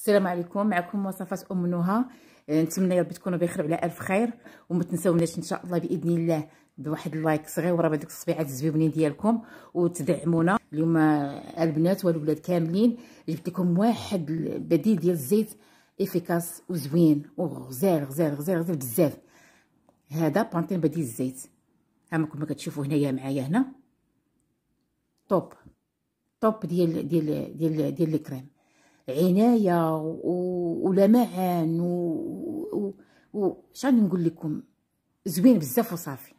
السلام عليكم. معكم وصفات ام نهى. نتمنى يا ربي تكونوا بخير وعلى الف خير، وما تنساوناش ان شاء الله باذن الله بواحد اللايك صغير وراه بديك الصبيعات الزوينين ديالكم وتدعمونا. اليوم البنات والولاد كاملين جبت لكم واحد بديل ديال الزيت افيكاس وزوين وغزال غزال غزال غزال بزاف. هذا بانتين بديل الزيت، ها كما كتشوفوا هنايا معايا هنا توب ديال الكريم، عنايه ولمعان شحال نقول لكم زوين بزاف وصافي.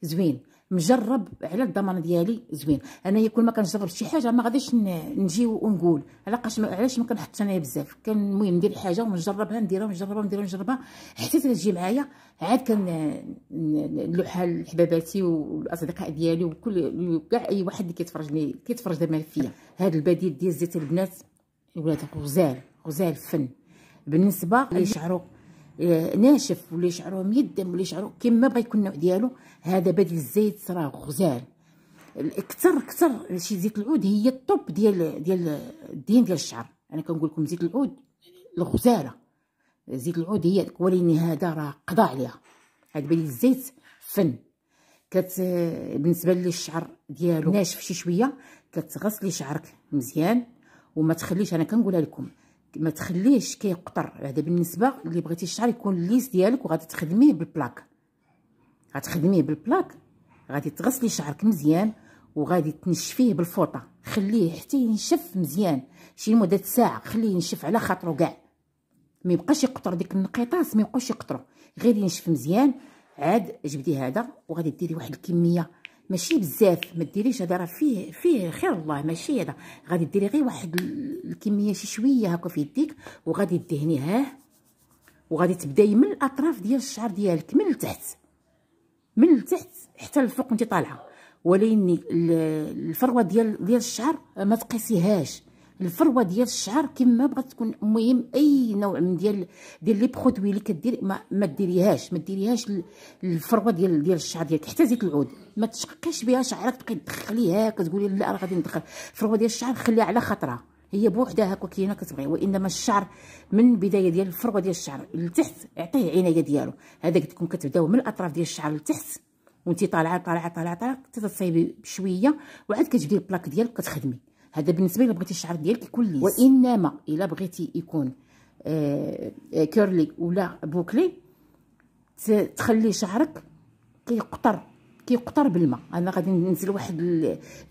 زوين مجرب على الضمان ديالي زوين. انايا كل ما كنجرب شي حاجه ما غاديش نجي ونقول علاش ما كنحطش انايا بزاف. كان المهم ندير حاجه ونجربها نجربها حتى تجي معايا، عاد كنلوحها لحباباتي والاصدقاء ديالي وكل كاع اي واحد اللي كيتفرج دابا فيا. هذا البديل ديال الزيت البنات الولاد غزال فن. بالنسبه اللي شعرو ناشف ولا شعرو ميدم ولا شعرو كيما بغا يكون النوع ديالو، هذا بديل الزيت راه غزال. كثر شي زيت العود هي الطوب ديال الشعر. انا كنقول لكم زيت العود الغزاله، زيت العود هي، ولكن هذا راه قضى عليها. هذا بديل الزيت فن. بالنسبه للشعر ديالو ناشف شي شويه، كتغسلي شعرك مزيان وما تخليش، انا كنقولها لكم ما تخليش كيقطر. هذا بالنسبه اللي بغيتي الشعر يكون ليس ديالك وغادي تخدميه بالبلاك. غادي تغسلي شعرك مزيان وغادي تنشفيه بالفوطه، خليه حتى ينشف مزيان شي مده ساعه، خليه ينشف على خاطرو كاع، ما يبقاش يقطر. ديك النقيطات ما يبقاوش يقطروا، غير ينشف مزيان. عاد جبدي هذا وغادي ديري واحد الكميه ماشي بزاف، ما ديريش هذا راه فيه خير الله، ماشي هذا. غادي ديري غير واحد الكميه شي شويه هكا في يديك وغادي دهنيها، وغادي تبداي من الاطراف ديال الشعر ديالك من التحت حتى الفوق وانت طالعه. ولكن الفروه ديال الشعر ما تقيسيهاش. الفروه ديال الشعر كما بغات تكون. المهم اي نوع من ديال لي برودوي اللي كدير ما ديريهاش الفروه ديال الشعر ديالك. حتى زيت العود ما تشقيش بها شعرك تبقي تدخليها كتقولي لا راه غادي ندخل الفروه ديال الشعر، خليها على خاطرها هي بوحدها هكا كاينه كتبغي. وانما الشعر من البدايه ديال الفروه ديال الشعر لتحت اعطيه عنايه ديالو. هذا قلت لكم كتبداو من الاطراف ديال الشعر لتحت وانت طالعه حتى تصايبي بشويه، وعاد كتجبدي البلاك ديالك كتخدمي. هذا بالنسبه الا بغيتي الشعر ديالك يكون ليس. وانما الا بغيتي يكون كيرلي ولا بوكلي، تخلي شعرك كيقطر بالماء. انا غادي ننزل واحد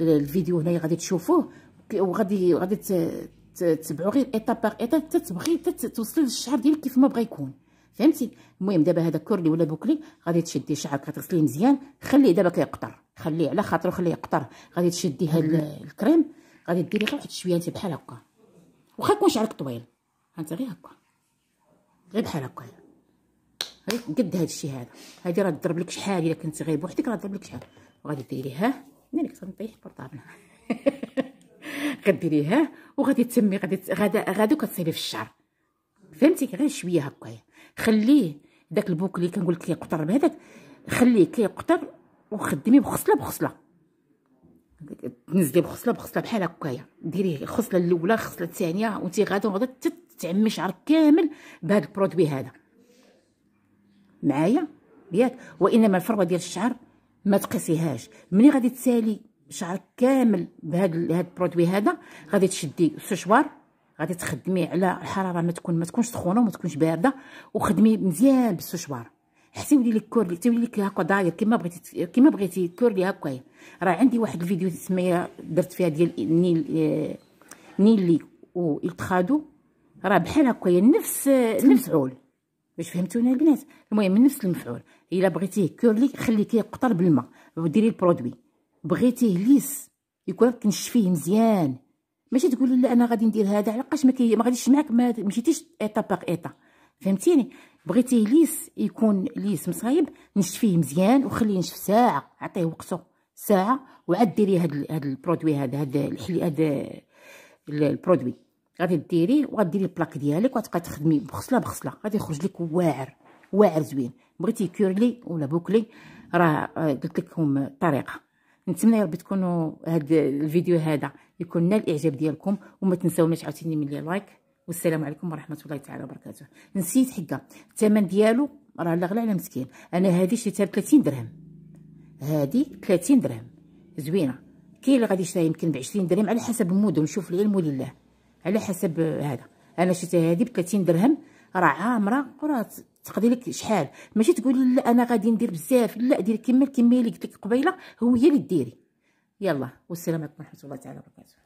الفيديو هنايا غادي تشوفوه، وغادي تتبعوا غير ايطاب باغ ايطاب تتبغي توصلي للشعر ديالك كيف ما بغا يكون، فهمتي؟ المهم دابا هذا كورلي ولا بوكلي غادي تشدي شعرك كتغسليه مزيان، خليه دابا كيقطر، خليه على خاطرو خليه يقطر. غادي تشدي هاد الكريم غادي ديري غير واحد شويه انت بحال هكا، واخا يكون شعرك طويل انت غير هكا، غير بحال هكا، غير قد هاد الشيء هذا. هادي راه تضرب لك شحال الا كنتي غير بوحدك، راه تضرب لك شحال. وغادي ديريها مالك تنطيح بورطابل غديريها وغادي تسمي غادو كتصيبي في الشعر، فهمتي؟ غير شويه هكايا. خليه داك البوك اللي كنقول لك كيقطر بهذاك، خليه كيقطر وخدميه بخصله تنزلي بخصله بحال هكايا. ديري الخصله الاولى الخصله الثانيه وانت غادي تعمي شعرك كامل بهذا البرودوي هذا معايا ياك. وانما الفروه ديال الشعر ما تقيسيهاش. ملي غادي تسالي شعرك كامل بهذا البرودوي هذا، غادي تشدي السشوار، غادي تخدميه على الحراره ما تكونش سخونه وما تكونش بارده، وخدميه مزيان بالسشوار حتى يولي لك كورلي، حتى يولي لك هكا داير كيما بغيتي كورلي هكايا. راه عندي واحد الفيديو سميه درت فيها ديال نيلي والتخادو، راه بحال هكايا نفس المفعول. باش فهمتونا البنات؟ المهم نفس المفعول. الا بغيتيه كورلي خليه كيقطر بالماء وديري البرودوي. بغيتيه ليس يكون كنشفيه مزيان، ماشي تقولي لا انا غادي ندير هذا علاش ما غاديش معاك، ما مشيتيش ايطا باغ ايطا، فهمتيني؟ بغيتيه ليس يكون ليس مصايب، نشفيه مزيان وخليه ينشف ساعه، عطيه وقته ساعه، وعاد ديري هاد البرودوي هذا البرودوي غادي ديريه وغاديري البلاك ديالك وغتبقاي تخدمي بخصله غادي يخرج لك واعر زوين. بغيتي كيرلي ولا بوكلي راه قلت لكم الطريقه. نتمنى يا ربي تكونوا هاد الفيديو هذا يكون نال الاعجاب ديالكم، وما تنساوناش عاوتاني من لي لايك والسلام عليكم ورحمه الله تعالى وبركاته. نسيت حكا الثمن ديالو راه لا غلا على مسكين. انا هذه شريتها ب 30 درهم، هذه 30 درهم زوينه. كاين اللي غادي يشريها يمكن ب 20 درهم على حسب المدن، نشوف العلم لله على حسب هذا. انا شريتها هذه ب 30 درهم، راه عامره وراه تقضي لك شحال. ماشي تقولي لا انا غادي ندير بزاف، لا ديري كميه اللي قلت لك قبيله هي اللي ديري. يلا والسلام عليكم ورحمه الله تعالى وبركاته.